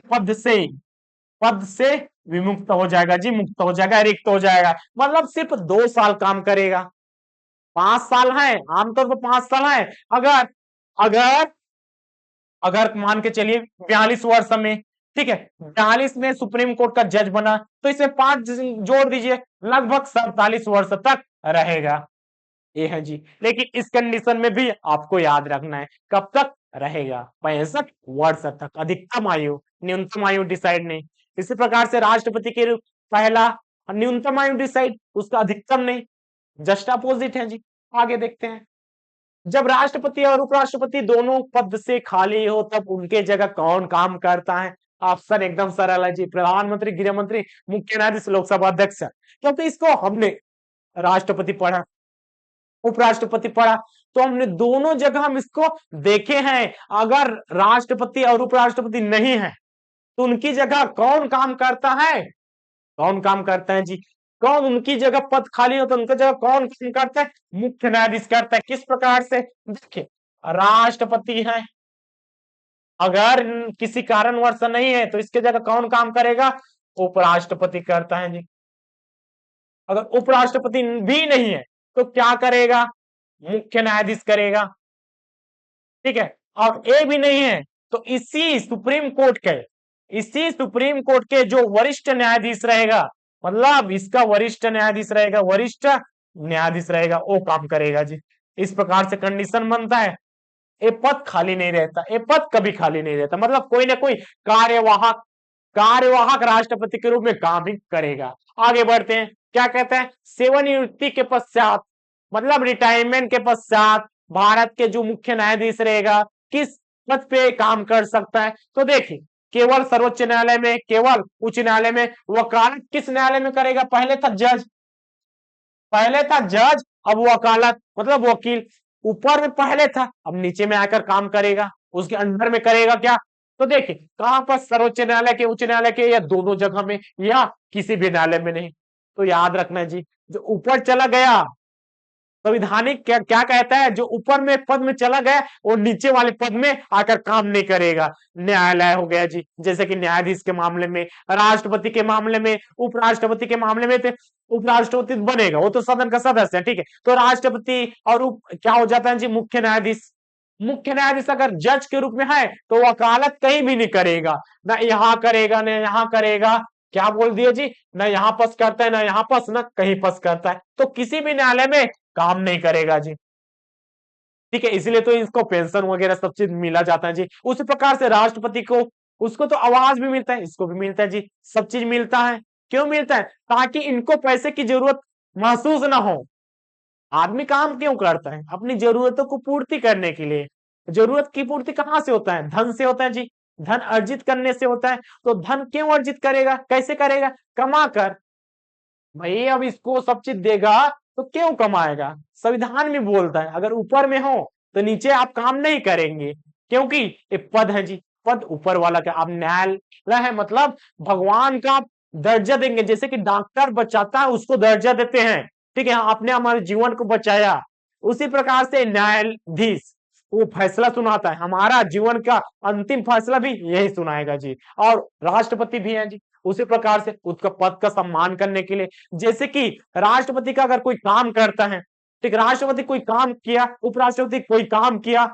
पद से विमुक्त हो जाएगा जी, मुक्त हो जाएगा, रिक्त हो जाएगा। मतलब सिर्फ 2 साल काम करेगा। 5 साल है, आमतौर पर 5 साल है। अगर अगर अगर मान के चलिए 42 वर्ष में, ठीक है, 42 में सुप्रीम कोर्ट का जज बना, तो इसमें 5 जोड़ दीजिए, लगभग 47 वर्ष तक रहेगा। ये है जी। लेकिन इस कंडीशन में भी आपको याद रखना है, कब तक रहेगा? 65 वर्ष तक अधिकतम आयु, न्यूनतम आयु डिसाइड नहीं। इसी प्रकार से राष्ट्रपति के पहला न्यूनतम आयु डिसाइड, उसका अधिकतम नहीं, जस्ट अपोजिट है जी। आगे देखते हैं, जब राष्ट्रपति और उपराष्ट्रपति दोनों पद से खाली हो तब उनके जगह कौन काम करता है? ऑप्शन एकदम सरल है जी, प्रधानमंत्री, गृह मंत्री, मुख्य न्यायाधीश, लोकसभा अध्यक्ष। क्योंकि इसको हमने राष्ट्रपति पढ़ा, उपराष्ट्रपति पढ़ा, तो हमने दोनों जगह हम इसको देखे हैं। अगर राष्ट्रपति और उपराष्ट्रपति नहीं है तो उनकी जगह कौन काम करता है? कौन काम करता है जी? कौन उनकी जगह पद खाली हो तो उनकी जगह कौन काम करता है? मुख्य न्यायाधीश करता है। किस प्रकार से? देखिए राष्ट्रपति है, अगर किसी कारणवश नहीं है तो इसके जगह कौन काम करेगा? उपराष्ट्रपति करता है जी। अगर उपराष्ट्रपति भी नहीं है तो क्या करेगा? मुख्य न्यायाधीश करेगा, ठीक है। और ए भी नहीं है तो इसी सुप्रीम कोर्ट के जो वरिष्ठ न्यायाधीश रहेगा, मतलब इसका वरिष्ठ न्यायाधीश रहेगा, वो काम करेगा जी। इस प्रकार से कंडीशन बनता है। ये पद खाली नहीं रहता, ये पद कभी खाली नहीं रहता, मतलब कोई ना कोई कार्यवाहक राष्ट्रपति के रूप में काम ही करेगा। आगे बढ़ते हैं, क्या कहते हैं? सेवानिवृत्ति के पश्चात, मतलब रिटायरमेंट के पश्चात भारत के जो मुख्य न्यायाधीश रहेगा किस पद पे काम कर सकता है? तो देखिए केवल सर्वोच्च न्यायालय में, केवल उच्च न्यायालय में। वकालत किस न्यायालय में करेगा? पहले था जज, अब वकालत मतलब वकील। ऊपर में पहले था, अब नीचे में आकर काम करेगा, उसके अंडर में करेगा क्या? तो देखिए कहां पर, सर्वोच्च न्यायालय के, उच्च न्यायालय के, या दोनों जगह में, या किसी भी न्यायालय में नहीं। तो याद रखना जी, जो ऊपर चला गया, संविधानिक क्या क्या कहता है, जो ऊपर में पद में चला गया वो नीचे वाले पद में आकर काम नहीं करेगा। न्यायालय हो गया जी, जैसे कि न्यायाधीश के मामले में, राष्ट्रपति के मामले में, उपराष्ट्रपति के मामले में, तो उपराष्ट्रपति बनेगा, वो तो सदन का सदस्य है, ठीक है। तो राष्ट्रपति और क्या हो जाता है जी, मुख्य न्यायाधीश। मुख्य न्यायाधीश अगर जज के रूप में है तो वकालत कहीं भी नहीं करेगा, ना यहाँ करेगा ना यहाँ करेगा। क्या बोल दिया जी, ना यहाँ पस करता है ना यहाँ पस, ना कहीं पस करता है, तो किसी भी न्यायालय में काम नहीं करेगा जी, ठीक है। इसलिए तो इसको पेंशन वगैरह सब चीज मिला जाता है जी। उसी प्रकार से राष्ट्रपति को, उसको तो आवाज भी मिलता है, इसको भी मिलता है जी, सब चीज मिलता है। क्यों मिलता है? ताकि इनको पैसे की जरूरत महसूस ना हो। आदमी काम क्यों करता है? अपनी जरूरतों को पूर्ति करने के लिए। जरूरत की पूर्ति कहां से होता है? धन से होता है जी, धन अर्जित करने से होता है। तो धन क्यों अर्जित करेगा, कैसे करेगा? कमा कर। भाई अब इसको सब चीज देगा तो क्यों कमाएगा? संविधान में बोलता है अगर ऊपर में हो तो नीचे आप काम नहीं करेंगे, क्योंकि ये पद है जी, पद ऊपर वाला का। अब न्यायालय है मतलब भगवान का दर्जा देंगे, जैसे कि डॉक्टर बचाता है उसको दर्जा देते हैं, ठीक है, आपने हमारे जीवन को बचाया। उसी प्रकार से न्यायाधीश वो फैसला सुनाता है, हमारा जीवन का अंतिम फैसला भी यही सुनाएगा जी। और राष्ट्रपति भी है जी, उसी प्रकार से उसका पद का सम्मान करने के लिए, जैसे कि राष्ट्रपति का अगर कोई काम करता है, ठीक, राष्ट्रपति कोई काम किया, उपराष्ट्रपति कोई काम किया,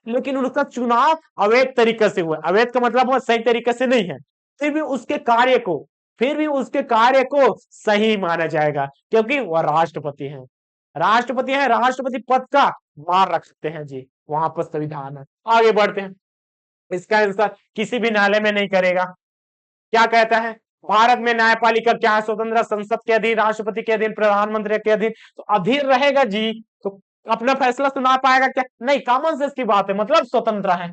लेकिन उनका चुनाव अवैध तरीके से हुआ, अवैध का मतलब वो सही तरीके से नहीं है, फिर भी उसके कार्य को, फिर भी उसके कार्य को सही माना जाएगा, क्योंकि वह राष्ट्रपति है। राष्ट्रपति है, राष्ट्रपति पद का मान रखते हैं जी, वहां पर संविधान है। आगे बढ़ते हैं, इसका आंसर किसी भी न्यायालय में नहीं करेगा। क्या कहता है? भारत में न्यायपालिका क्या है? स्वतंत्र, संसद के अधीन, राष्ट्रपति के अधीन, प्रधानमंत्री के अधीन। तो अधीन रहेगा जी, तो अपना फैसला सुना पाएगा क्या? नहीं, कॉमन सेंस की बात है, मतलब स्वतंत्र है,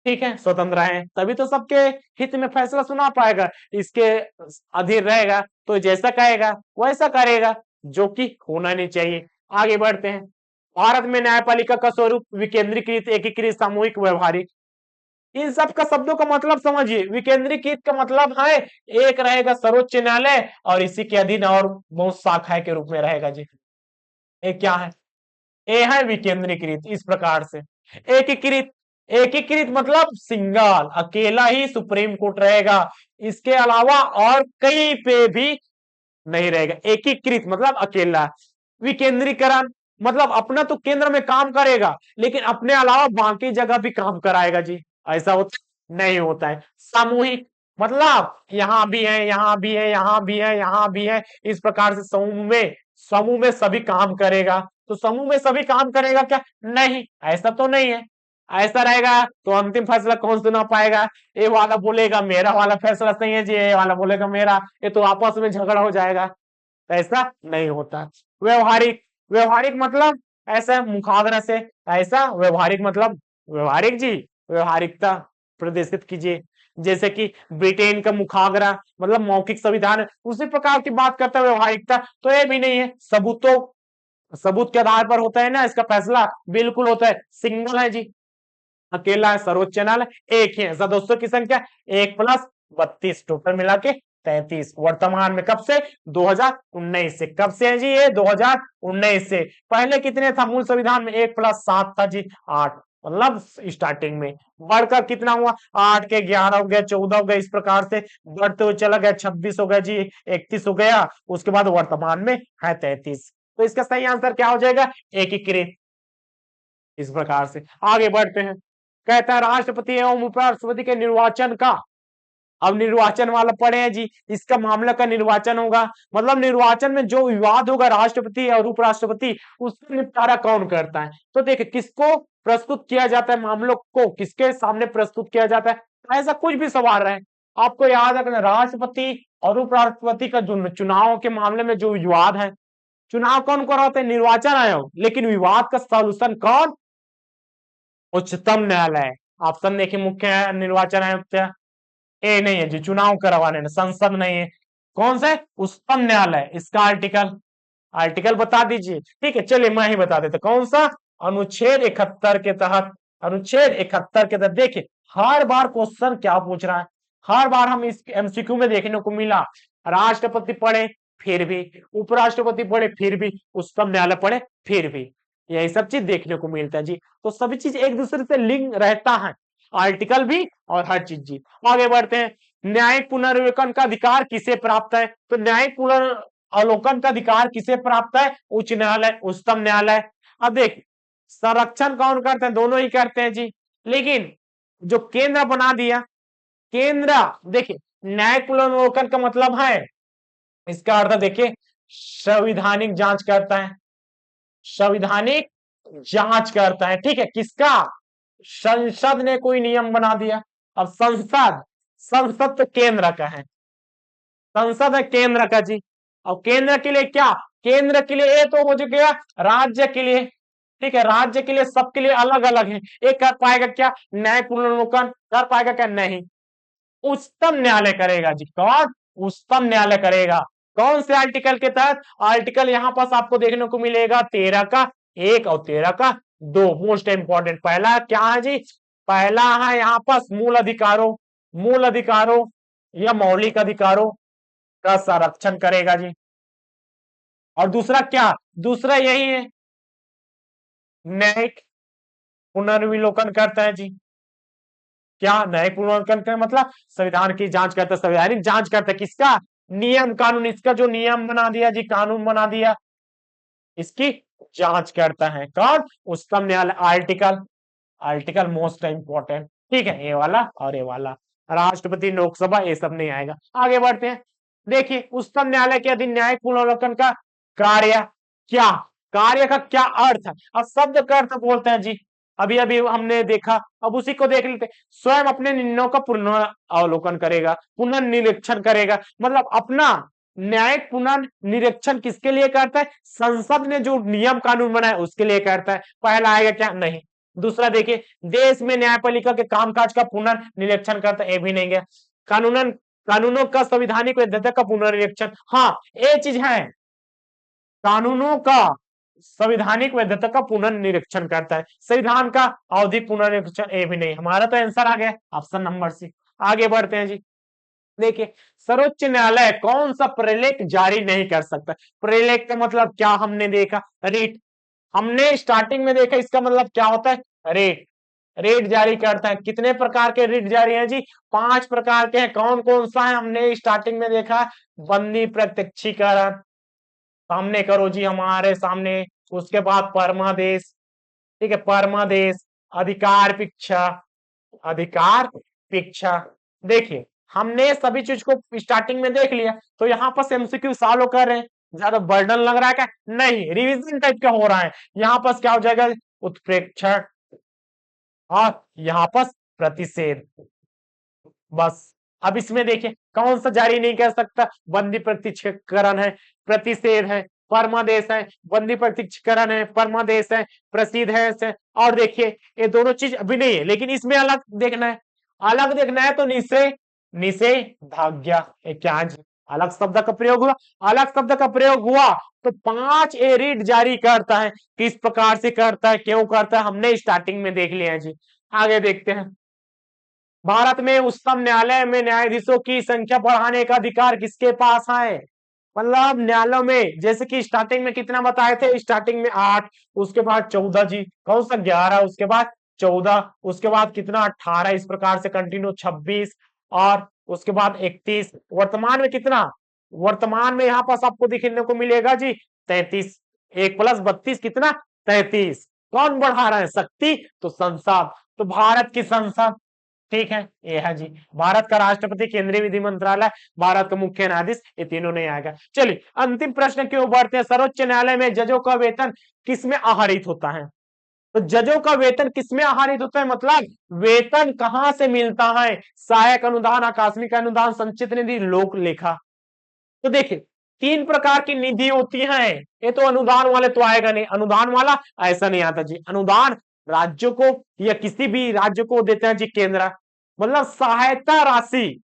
ठीक है, स्वतंत्र है तभी तो सबके हित में फैसला सुना पाएगा। इसके अधीन रहेगा तो जैसा कहेगा वैसा करेगा, जो कि होना नहीं चाहिए। आगे बढ़ते हैं, भारत में न्यायपालिका का स्वरूप विकेंद्रीकृत, एकीकृत, सामूहिक, व्यवहारिक। इन सब का शब्दों का मतलब समझिए। विकेंद्रीकृत का मतलब है एक रहेगा सर्वोच्च न्यायालय और इसी के अधीन और बहुत शाखाएं के रूप में रहेगा जी। एक क्या है? ए है विकेंद्रीकृत, इस प्रकार से। एकीकृत, एकीकृत मतलब सिंगल, अकेला ही सुप्रीम कोर्ट रहेगा, इसके अलावा और कहीं पे भी नहीं रहेगा। एकीकृत मतलब अकेला। विकेंद्रीकरण मतलब अपना तो केंद्र में काम करेगा लेकिन अपने अलावा बाकी जगह भी काम कराएगा जी, ऐसा होता नहीं होता है। सामूहिक मतलब यहां भी है, यहां भी है, यहां भी है, यहां भी है, इस प्रकार से समूह में सभी काम करेगा। तो समूह में सभी काम करेगा क्या? नहीं, ऐसा तो नहीं है। ऐसा रहेगा तो अंतिम फैसला कौन सुना पाएगा? ये वाला बोलेगा मेरा वाला फैसला सही है जी, ये वाला बोलेगा मेरा, ये तो आपस में झगड़ा हो जाएगा। ऐसा नहीं होता। व्यवहारिक, व्यवहारिक मतलब ऐसा मुखावरा से, ऐसा व्यवहारिक मतलब व्यवहारिक जी, व्यवहारिकता प्रदर्शित कीजिए। जैसे कि ब्रिटेन का मुखावरा मतलब मौखिक संविधान है, उसी प्रकार की बात करता है व्यवहारिकता। तो ये भी नहीं है, सबूतों, सबूत के आधार पर होता है ना इसका फैसला, बिल्कुल होता है। सिंगल है जी, अकेला है, सर्वोच्च न्यायालय एक ही है। सदस्यों की संख्या 1+32, टोटल मिला के 33। वर्तमान में कब से? 2019 से। कब से है जी ये? 2019 से। पहले कितने था मूल संविधान में? 1+7 था जी, 8, मतलब स्टार्टिंग में। बढ़कर कितना हुआ? 8 के 11 हो गया, 14 हो गया, इस प्रकार से बढ़ते हुए चला गया, 26 हो गया जी, 31 हो गया, उसके बाद वर्तमान में है 33। तो इसका सही आंसर क्या हो जाएगा? एकीकृत। इस प्रकार से आगे बढ़ते हैं, कहता है राष्ट्रपति एवं उपराष्ट्रपति के निर्वाचन का, अब निर्वाचन वाला पढ़े हैं जी, इसका मामला का निर्वाचन होगा, मतलब निर्वाचन में जो विवाद होगा राष्ट्रपति और उपराष्ट्रपति, उसका निपटारा कौन करता है? तो देखिए किसको प्रस्तुत किया जाता है, मामलों को किसके सामने प्रस्तुत किया जाता है, ऐसा कुछ भी सवाल रहे, आपको याद रखना राष्ट्रपति और उपराष्ट्रपति का जो चुनाव के मामले में जो विवाद है, चुनाव कौन कराते हैं? निर्वाचन आयोग, लेकिन विवाद का सॉल्यूशन कौन? उच्चतम न्यायालय। ऑप्शन देखिए, मुख्य निर्वाचन आयुक्त, ए नहीं है जी, चुनाव करवाने में, संसद नहीं है, कौन सा है? उच्चतम न्यायालय। इसका आर्टिकल, आर्टिकल बता दीजिए, ठीक है, चलिए मैं ही बता देता, कौन सा? अनुच्छेद 71 के तहत, अनुच्छेद 71 के तहत। देखिए हर बार क्वेश्चन क्या पूछ रहा है, हर बार हम इस एमसीक्यू में देखने को मिला, राष्ट्रपति पढ़े फिर भी, उपराष्ट्रपति पढ़े फिर भी, उच्चतम न्यायालय पढ़े फिर भी, यही सब चीज देखने को मिलता है जी। तो सभी चीज एक दूसरे से लिंक रहता है, आर्टिकल भी और हर चीज जी। आगे बढ़ते हैं, न्यायिक पुनर्विलोकन का अधिकार किसे प्राप्त है? तो न्यायिक पुनर्विलोकन का अधिकार किसे प्राप्त है? उच्च न्यायालय, उच्चतम न्यायालय। अब देख, संरक्षण कौन करते हैं? दोनों ही करते हैं जी, लेकिन जो केंद्र बना दिया, केंद्र देखिए, न्यायिक पुनर्विलोकन का मतलब है, इसका अर्थ देखिए, संवैधानिक जांच करता है, संवैधानिक जांच करता है, ठीक है, किसका? संसद ने कोई नियम बना दिया। अब संसद, संसद तो केंद्र का है, संसद है केंद्र का जी। अब केंद्र के लिए क्या? केंद्र के लिए ये तो हो गया राज्य के लिए, ठीक है, राज्य के लिए, सबके लिए अलग अलग है। एक कर पाएगा क्या न्यायिक पुनर्विलोकन? कर पाएगा क्या? नहीं, उच्चतम न्यायालय करेगा जी। कौन? उच्चतम न्यायालय करेगा। कौन से आर्टिकल के तहत? आर्टिकल यहां पास आपको देखने को मिलेगा 13 का 1 और 13 का 2। मोस्ट इंपॉर्टेंट पहला क्या है जी? पहला है यहां पास मूल अधिकारों, मूल अधिकारों या मौलिक अधिकारों का संरक्षण करेगा जी। और दूसरा क्या? दूसरा यही है, न्यायिक पुनर्विलोकन करता है जी। क्या न्यायिक पुनर्विलोकन का मतलब? संविधान की जांच करता है, संवैधानिक जांच करता है, किसका? नियम कानून, इसका जो नियम बना दिया जी, कानून बना दिया, इसकी जांच करता है कौन? उच्चतम न्यायालय। आर्टिकल, आर्टिकल मोस्ट इंपॉर्टेंट, ठीक है, ये वाला और ये वाला। राष्ट्रपति, लोकसभा, ये सब नहीं आएगा। आगे बढ़ते हैं, देखिए उच्चतम न्यायालय के अधीन न्यायिक पुनर्विलोकन का कार्य क्या? कार्य का क्या अर्थ है? अब शब्द का अर्थ बोलते हैं जी, अभी अभी हमने देखा, अब उसी को देख लेते। स्वयं अपने निर्णयों का पुनर्अवलोकन करेगा, पुनर्निरीक्षण करेगा, मतलब अपना न्यायिक पुनर्निरीक्षण किसके लिए करता है? संसद ने जो नियम कानून बनाए उसके लिए करता है। पहला आएगा क्या? नहीं। दूसरा देखिए, देश में न्यायपालिका के कामकाज का पुनर्निरीक्षण करता है, ये भी नहीं गया। कानूनन, कानूनों का संविधानिक वैधता का पुनर्निरीक्षण, हाँ ये चीज है, कानूनों का संविधानिक वैधता का पुनर्निरीक्षण करता है। संविधान का आवधिक पुनर्निरीक्षण, ये भी नहीं। हमारा तो आंसर आ गया ऑप्शन नंबर सी। आगे बढ़ते हैं जी, देखिए सर्वोच्च न्यायालय कौन सा प्रलेख जारी नहीं कर सकता? प्रलेख का मतलब क्या हमने देखा? रिट, हमने स्टार्टिंग में देखा, इसका मतलब क्या होता है? रेट, रेट जारी करता है। कितने प्रकार के रिट जारी है जी? 5 प्रकार के हैं। कौन कौन सा है? हमने स्टार्टिंग में देखा, बंदी प्रत्यक्षीकरण, सामने करो जी हमारे सामने, उसके बाद परमादेश, ठीक है, परमादेश, अधिकार पिक्षा, अधिकार पिक्षा। देखिए हमने सभी चीज को स्टार्टिंग में देख लिया, तो यहाँ पर एमसीक्यू सॉल्व कर रहे हैं। ज्यादा बर्डन लग रहा है क्या? नहीं, रिवीजन टाइप का हो रहा है। यहाँ पर क्या हो जाएगा? उत्प्रेक्षण, और यहाँ पर प्रतिषेध, बस। अब इसमें देखिए कौन सा जारी नहीं कर सकता? बंदी प्रत्यक्षीकरण है, प्रतिषेध है, परमादेश है, बंदी प्रत्यक्षीकरण है, परमादेश है, प्रसिद्ध है और देखिए ये दोनों चीज अभी नहीं है, लेकिन इसमें अलग देखना है। अलग देखना है तो निषेध, निषेधाज्ञा, क्या अलग शब्द का प्रयोग हुआ? अलग शब्द का प्रयोग हुआ तो 5 ए रीड जारी करता है। किस प्रकार से करता है, क्यों करता है, हमने स्टार्टिंग में देख लिया है जी। आगे देखते हैं, भारत में उच्चतम न्यायालय में न्यायाधीशों की संख्या बढ़ाने का अधिकार किसके पास है? मतलब न्यायालयों में, जैसे कि स्टार्टिंग में कितना बताए थे? स्टार्टिंग में 8, उसके बाद 14 जी, कौन सा 11, उसके बाद 14, उसके बाद कितना 18, इस प्रकार से कंटिन्यू 26, और उसके बाद 31। वर्तमान में कितना? वर्तमान में यहाँ पास आपको दिखने को मिलेगा जी 33। 1 + 32 कितना? 33। कौन बढ़ा रहा है? शक्ति, तो संसद, तो भारत की संसद, ठीक है, ये है जी। भारत का राष्ट्रपति, केंद्रीय विधि मंत्रालय, भारत का मुख्य न्यायाधीश, ये तीनों नहीं आएगा। चलिए अंतिम प्रश्न की ओर बढ़ते हैं, सर्वोच्च न्यायालय में जजों का वेतन किसमें आहरित होता है? तो जजों का वेतन किसमें आहरित होता है? मतलब वेतन कहां से मिलता है? सहायक अनुदान, आकस्मिक अनुदान, संचित निधि, लोक लेखा। तो देखिए 3 प्रकार की निधि होती है। ये तो अनुदान वाले तो आएगा नहीं, अनुदान वाला ऐसा नहीं आता जी। अनुदान राज्यों को या किसी भी राज्य को देते हैं जी केंद्र, मतलब सहायता राशि,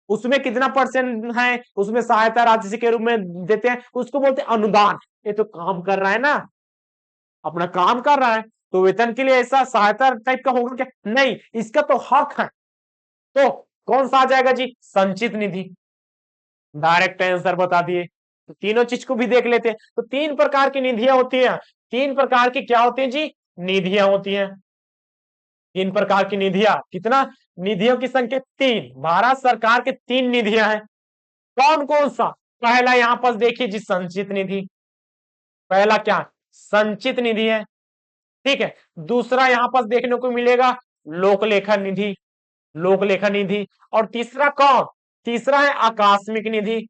उसमें कितना परसेंट है, उसमें सहायता राशि के रूप में देते हैं, उसको बोलते हैं अनुदान। ये तो काम कर रहा है ना, अपना काम कर रहा है। तो वेतन के लिए ऐसा सहायता टाइप का होगा क्या? नहीं, इसका तो हक है। तो कौन सा आ जाएगा जी? संचित निधि। डायरेक्ट आंसर बता दिए। तो तीनों चीज को भी देख लेते हैं। तो तीन प्रकार की निधियां होती हैं। तीन प्रकार की क्या होती है जी? निधियां होती हैं। तीन प्रकार की निधियां, कितना? निधियों की संख्या तीन। भारत सरकार के तीन निधियां हैं। कौन कौन सा? पहला यहां पर देखिए जी, संचित निधि। पहला क्या? संचित निधि है। ठीक है। दूसरा यहां पर देखने को मिलेगा लोक लेखा निधि। लोक लेखा निधि। और तीसरा कौन? तीसरा है आकस्मिक निधि।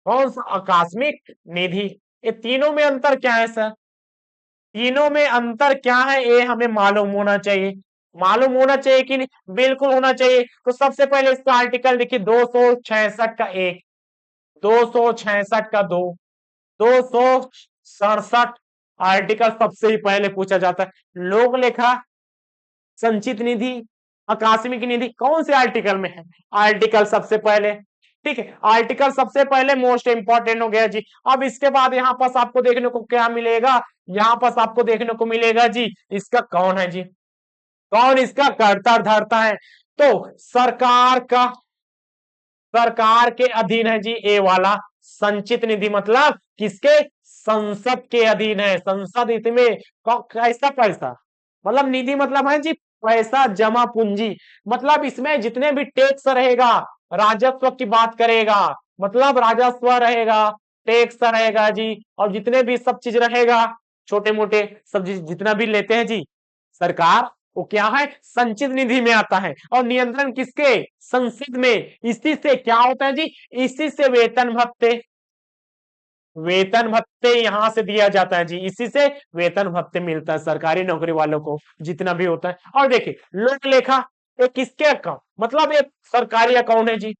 कौन सा? आकस्मिक निधि। ये तीनों में अंतर क्या है सर? तीनों में अंतर क्या है ये हमें मालूम होना चाहिए। मालूम होना चाहिए कि नहीं? बिल्कुल होना चाहिए। तो सबसे पहले इसका आर्टिकल देखिए, 266 का एक, 266 का दो, 267 आर्टिकल सबसे ही पहले पूछा जाता है। लोक लेखा, संचित निधि, आकस्मिक निधि कौन से आर्टिकल में है? आर्टिकल सबसे पहले। ठीक है, आर्टिकल सबसे पहले मोस्ट इंपॉर्टेंट हो गया जी। अब इसके बाद यहाँ पास आपको देखने को क्या मिलेगा? यहाँ पास आपको देखने को मिलेगा जी, इसका कौन है जी? कौन इसका कर्ता धर्ता है? तो सरकार के अधीन है जी ए वाला संचित निधि। मतलब किसके? संसद के अधीन है। संसद इसमें कैसा पैसा, मतलब निधि मतलब है जी पैसा, जमा पूंजी। मतलब इसमें जितने भी टैक्स रहेगा, राजस्व की बात करेगा, मतलब राजस्व रहेगा, टैक्स रहेगा जी, और जितने भी सब चीज रहेगा, छोटे मोटे सब जितना भी लेते हैं जी सरकार, वो क्या है? संचित निधि में आता है। और नियंत्रण किसके? संसद में। इसी से क्या होता है जी? इसी से वेतन भत्ते, वेतन भत्ते यहां से दिया जाता है जी। इसी से वेतन भत्ते मिलता है सरकारी नौकरी वालों को, जितना भी होता है। और देखिए लोक लेखा, एक किसके अकाउंट, मतलब एक सरकारी अकाउंट है जी।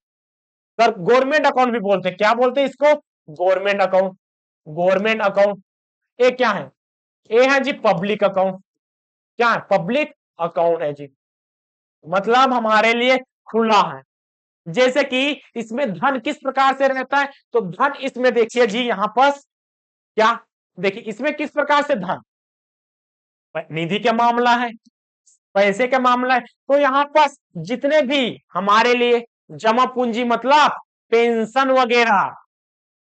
सर गवर्नमेंट अकाउंट भी बोलते हैं। क्या बोलते हैं इसको? Government account. Government account. ये क्या है? ये है जी पब्लिक अकाउंट। क्या है? पब्लिक अकाउंट है जी। मतलब हमारे लिए खुला है। जैसे कि इसमें धन किस प्रकार से रहता है? तो धन इसमें देखिए जी, यहां पर क्या देखिए, इसमें किस प्रकार से धन, निधि का मामला है, पैसे का मामला है। तो यहां पर जितने भी हमारे लिए जमा पूंजी, मतलब पेंशन वगैरह,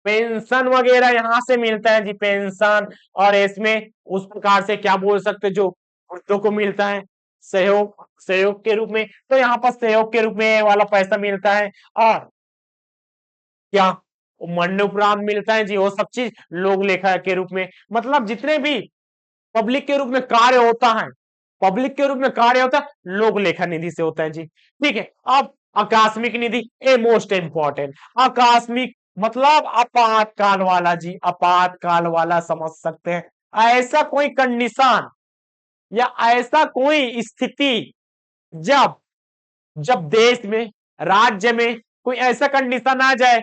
पेंशन वगैरह यहां से मिलता है जी, पेंशन। और इसमें उस प्रकार से क्या बोल सकते, जो वृद्धों को मिलता है सहयोग, सहयोग के रूप में। तो यहाँ पर सहयोग के रूप में ये वाला पैसा मिलता है। और क्या? मरणोपरांत मिलता है जी, वो सब चीज लोक लेखा के रूप में। मतलब जितने भी पब्लिक के रूप में कार्य होता है, पब्लिक के रूप में कार्य होता है, लोक लेखा निधि से होता है जी। ठीक है। अब आकस्मिक निधि, ए मोस्ट इंपॉर्टेंट। आकस्मिक मतलब आपातकाल वाला जी, आपातकाल वाला समझ सकते हैं। ऐसा कोई कंडीशन या ऐसा कोई स्थिति, जब जब देश में, राज्य में कोई ऐसा कंडीशन आ जाए,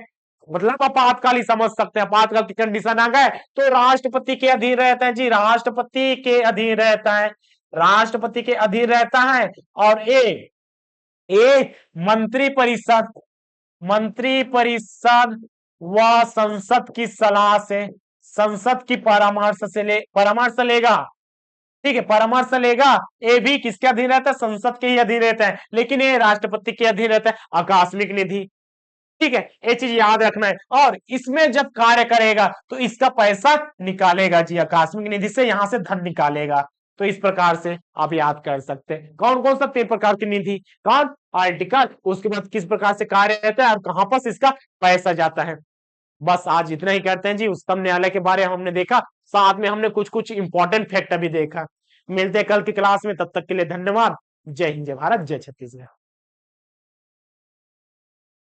मतलब आपातकाल ही समझ सकते हैं। आपातकाल की कंडीशन आ गए तो राष्ट्रपति के अधीन रहता है जी, राष्ट्रपति के अधीन रहता है, राष्ट्रपति के अधीन रहता है। और ए मंत्री परिषद, मंत्री परिषद व संसद की सलाह से, संसद की परामर्श लेगा। ठीक है, परामर्श लेगा। ये भी किसके अधीन रहता है? संसद के ही अधीन रहता है, लेकिन ये राष्ट्रपति के अधीन रहता है। आकस्मिक निधि। ठीक है, ये चीज याद रखना है। और इसमें जब कार्य करेगा तो इसका पैसा निकालेगा जी, आकस्मिक निधि से यहां से धन निकालेगा। तो इस प्रकार से आप याद कर सकते हैं कौन कौन सा तीन प्रकार की निधि, कौन? आर्टिकल, उसके बाद किस प्रकार से कार्य रहता है और कहां पर इसका पैसा जाता है। बस आज इतना ही करते हैं जी। उच्चतम न्यायालय के बारे में हमने देखा, साथ में हमने कुछ कुछ इंपॉर्टेंट फैक्ट भी देखा। मिलते हैं कल की क्लास में, तब तक के लिए धन्यवाद। जय हिंद, जय भारत, जय छत्तीसगढ़।